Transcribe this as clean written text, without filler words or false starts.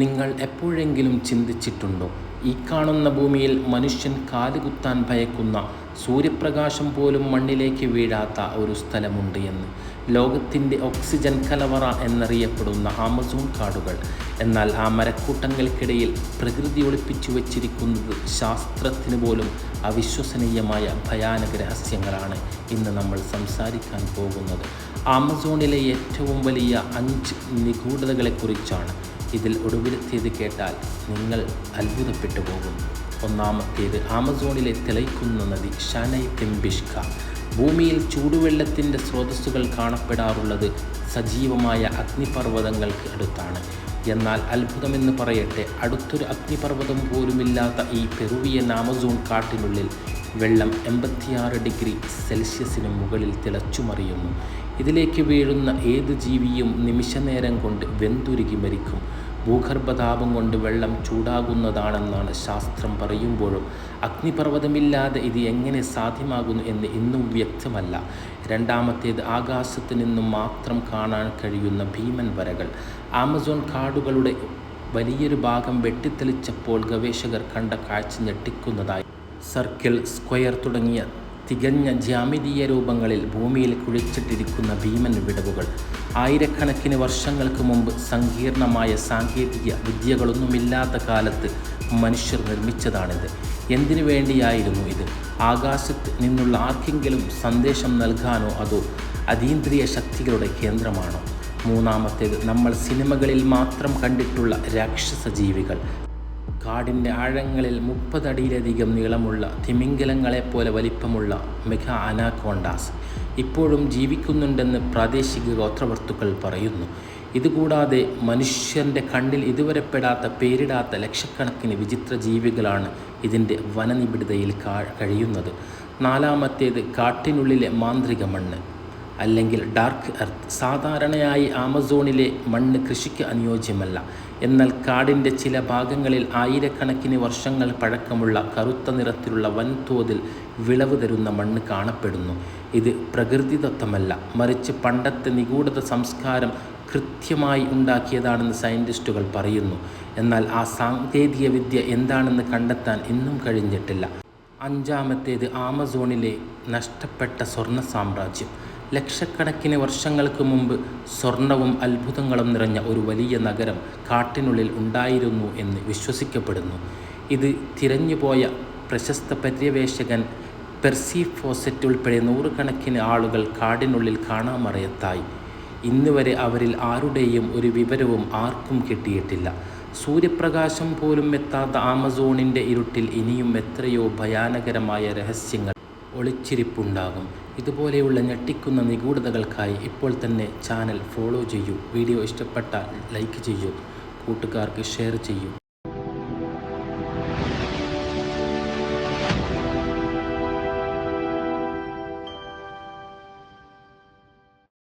നിങ്ങൾ എപ്പോഴെങ്കിലും ചിന്തിച്ചിട്ടുണ്ടോ, ഈ കാണുന്ന ഭൂമിയിൽ മനുഷ്യൻ കാലുകുത്താൻ ഭയക്കുന്ന, സൂര്യപ്രകാശം പോലും മണ്ണിലേക്ക് വീഴാത്ത ഒരു സ്ഥലമുണ്ട് എന്ന്? ലോകത്തിൻ്റെ ഓക്സിജൻ കലവറ എന്നറിയപ്പെടുന്ന ആമസോൺ കാടുകൾ. എന്നാൽ ആ മരക്കൂട്ടങ്ങൾക്കിടയിൽ പ്രകൃതി ഒളിപ്പിച്ചു വച്ചിരിക്കുന്നത് ശാസ്ത്രത്തിന് പോലും അവിശ്വസനീയമായ ഭയാനക രഹസ്യങ്ങളാണ് ഇന്ന് നമ്മൾ സംസാരിക്കാൻ പോകുന്നത്. ആമസോണിലെ ഏറ്റവും വലിയ 5 നിഗൂഢതകളെക്കുറിച്ചാണ്. ഇതിൽ ഒടുവിലത്തേത് കേട്ടാൽ നിങ്ങൾ അത്ഭുതപ്പെട്ടു പോകും. ഒന്നാമത്തേത്, ആമസോണിലെ തിളയ്ക്കുന്ന നദി ഷാനൈ തെംബിഷ്ക. ഭൂമിയിൽ ചൂടുവെള്ളത്തിൻ്റെ സ്രോതസ്സുകൾ കാണപ്പെടാറുള്ളത് സജീവമായ അഗ്നിപർവ്വതങ്ങൾക്ക് അടുത്താണ്. എന്നാൽ അത്ഭുതമെന്ന് പറയട്ടെ, അടുത്തൊരു അഗ്നിപർവ്വതം പോലുമില്ലാത്ത ഈ പെറുവിയൻ ആമസോൺ കാട്ടിനുള്ളിൽ വെള്ളം 86 ഡിഗ്രി സെൽഷ്യസിന് മുകളിൽ തിളച്ചുമറിയുന്നു. ഇതിലേക്ക് വീഴുന്ന ഏത് ജീവിയും നിമിഷനേരം കൊണ്ട് വെന്തുരുകി മരിക്കും. ഭൂഗർഭതാപം കൊണ്ട് വെള്ളം ചൂടാകുന്നതാണെന്നാണ് ശാസ്ത്രം പറയുമ്പോഴും അഗ്നിപർവ്വതമില്ലാതെ ഇത് എങ്ങനെ സാധ്യമാകുന്നു എന്ന് ഇന്നും വ്യക്തമല്ല. രണ്ടാമത്തേത്, ആകാശത്ത് നിന്നും മാത്രം കാണാൻ കഴിയുന്ന ഭീമൻ വരകൾ. ആമസോൺ കാടുകളുടെ വലിയൊരു ഭാഗം വെട്ടിത്തെളിച്ചപ്പോൾ ഗവേഷകർ കണ്ട കാഴ്ച ഞെട്ടിക്കുന്നതായി. സർക്കിൾ, സ്ക്വയർ തുടങ്ങിയ തികഞ്ഞ ജ്യാമിതീയ രൂപങ്ങളിൽ ഭൂമിയിൽ കുഴിച്ചിട്ടിരിക്കുന്ന ഭീമൻ വിടവുകൾ. ആയിരക്കണക്കിന് വർഷങ്ങൾക്ക് മുമ്പ് സങ്കീർണമായ സാങ്കേതിക വിദ്യകളൊന്നുമില്ലാത്ത കാലത്ത് മനുഷ്യർ നിർമ്മിച്ചതാണിത്. എന്തിനു വേണ്ടിയായിരുന്നു ഇത്? ആകാശത്ത് നിന്നുള്ള ആർക്കെങ്കിലും സന്ദേശം നൽകാനോ അതോ അതീന്ദ്രിയ ശക്തികളുടെ കേന്ദ്രമാണോ? മൂന്നാമത്തേത്, നമ്മൾ സിനിമകളിൽ മാത്രം കണ്ടിട്ടുള്ള രാക്ഷസ ജീവികൾ. കാടിൻ്റെ ആഴങ്ങളിൽ 30 അടിയിലധികം നീളമുള്ള തിമിംഗലങ്ങളെപ്പോലെ വലിപ്പമുള്ള മെഗാ അനാക്കോണ്ടാസ് ഇപ്പോഴും ജീവിക്കുന്നുണ്ടെന്ന് പ്രാദേശിക ഗോത്രവർത്തുക്കൾ പറയുന്നു. ഇതുകൂടാതെ മനുഷ്യൻ്റെ കണ്ണിൽ ഇതുവരെ പെടാത്ത പേരിടാത്ത ലക്ഷക്കണക്കിന് വിചിത്ര ജീവികളാണ് ഇതിൻ്റെ വനനിബിഡതയിൽ കഴിയുന്നത്. നാലാമത്തേത്, കാട്ടിനുള്ളിലെ മാന്ത്രിക മണ്ണ് അല്ലെങ്കിൽ ഡാർക്ക് എർത്ത്. സാധാരണയായി ആമസോണിലെ മണ്ണ് കൃഷിക്ക് അനുയോജ്യമല്ല. എന്നാൽ കാടിൻ്റെ ചില ഭാഗങ്ങളിൽ ആയിരക്കണക്കിന് വർഷങ്ങൾ പഴക്കമുള്ള കറുത്ത നിറത്തിലുള്ള വൻതോതിൽ വിളവ് തരുന്ന മണ്ണ് കാണപ്പെടുന്നു. ഇത് പ്രകൃതിദത്തമല്ല, മറിച്ച് പണ്ടത്തെ നിഗൂഢ സംസ്കാരം കൃത്യമായി ഉണ്ടാക്കിയതാണെന്ന് സയൻറ്റിസ്റ്റുകൾ പറയുന്നു. എന്നാൽ ആ സാങ്കേതിക വിദ്യ എന്താണെന്ന് കണ്ടെത്താൻ ഇന്നും കഴിഞ്ഞിട്ടില്ല. അഞ്ചാമത്തേത്, ആമസോണിലെ നഷ്ടപ്പെട്ട സ്വർണ്ണ സാമ്രാജ്യം. ലക്ഷക്കണക്കിന് വർഷങ്ങൾക്ക് മുമ്പ് സ്വർണവും അത്ഭുതങ്ങളും നിറഞ്ഞ ഒരു വലിയ നഗരം കാട്ടിനുള്ളിൽ ഉണ്ടായിരുന്നു എന്ന് വിശ്വസിക്കപ്പെടുന്നു. ഇത് തിരഞ്ഞുപോയ പ്രശസ്ത പര്യവേഷകൻ പെർസി ഫോസറ്റ് ഉൾപ്പെടെ നൂറുകണക്കിന് ആളുകൾ കാടിനുള്ളിൽ കാണാമറയത്തായി. ഇന്ന് വരെ അവരിൽ ആരുടെയും ഒരു വിവരവും ആർക്കും കിട്ടിയിട്ടില്ല. സൂര്യപ്രകാശം പോലും എത്താത്ത ആമസോണിൻ്റെ ഇരുട്ടിൽ ഇനിയും എത്രയോ ഭയാനകരമായ രഹസ്യങ്ങൾ ഒളിച്ചിരിപ്പുണ്ടാകും. ഇതുപോലെയുള്ള ഞെട്ടിക്കുന്ന നിഗൂഢതകൾക്കായി ഇപ്പോൾ തന്നെ ചാനൽ ഫോളോ ചെയ്യൂ. വീഡിയോ ഇഷ്ടപ്പെട്ടാൽ ലൈക്ക് ചെയ്യൂ, കൂട്ടുകാർക്ക് ഷെയർ ചെയ്യൂ.